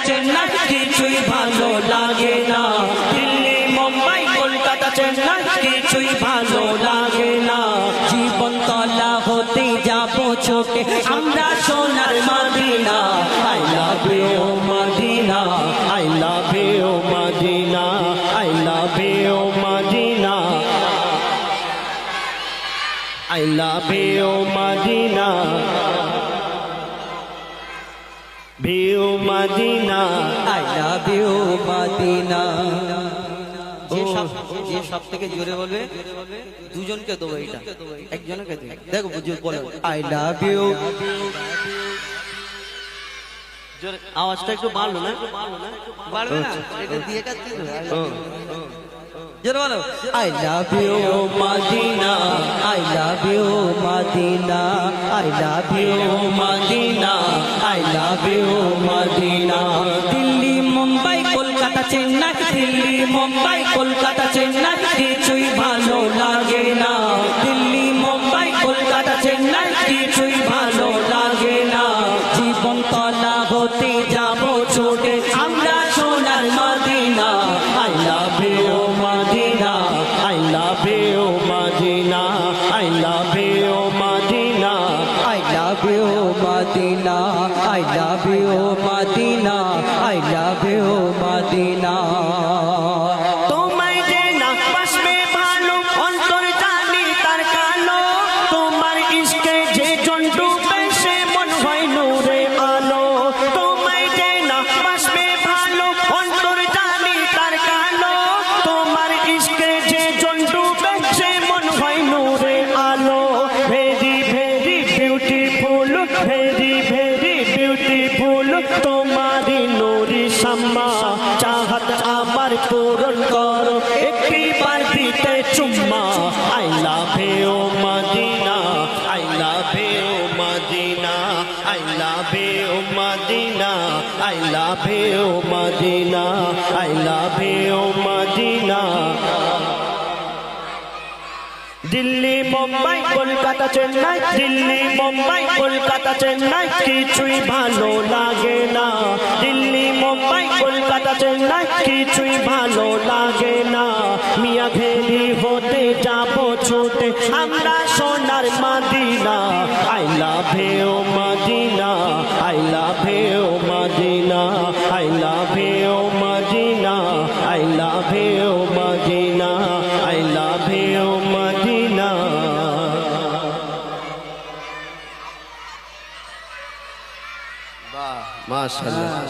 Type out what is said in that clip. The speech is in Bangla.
চেন্নাই কিছুই ভালো লাগে না, দিল্লি মুম্বাই কলকাতা চেন্নাই কিছুই ভালো লাগে না। জীবন তলা হতে যাব ছোটে আমরা সোনার Madina, I love you Madina, I love you Madina, I love you Madina, I love you Madina, you Madina, I love you Madina। যে সব থেকে জোরে বলবে দুজনকে দেবো, এটা একজনকে দেবো। দেখো বুঝে বলো I love you, জোরে আওয়াজটা একটু বাড়লো না, বাড়বে না, এটা দিয়ে কাটতে হবে। জোরে বলো I love you Madina, I love you Madina, I love you Madina, I love you Madina। Delhi Mumbai Kolkata Chennai, Delhi Mumbai Kolkata Chennai কিছুই ভালো লাগে না, দিল্লি মুম্বাই কলকাতা চেন্নাই কিছুই ভালো লাগে না। জীবন তলা হতে যাব ছোটে আমরা সোনার Medina, I love you Madina, I love you Madina, I love you Madina, I love you Madina, I love you Madina, I love you Madina। তোমায় যে না পাশে ভালো অন্তর জানি তার কালো, তোমার ইশকে যে জন ডুবে সে মন হয় নূরে আলো। তোমায় যে না পাশে ভালো অন্তর জানি তার কালো, তোমার ইশকে যে জন ডুবে সে মন হয় নূরে আলো। Very very beautiful, very very beautiful তোমারি নুরি শাম্মা, চাহত আমার পূরণ করো একটি বার দিতে চুম্মা। I love you Madina, I love you Madina, I love you Madina, I love you Madina, I love you Madina। Delhi Mumbai Kolkata Chennai, Delhi Mumbai Kolkata Chennai কিছুই ভালো লাগে না, দিল্লি মুম্বাই কলকাতা চেন্নাই কিছুই ভালো লাগে না। মিয়া ভেরি হতে যাব ছোটে আমরা সোনার Medina, I love you Madina, I love you Madina, I love you Madina, I love you Madina, I love you Madina। বাহ মাশাআল্লাহ।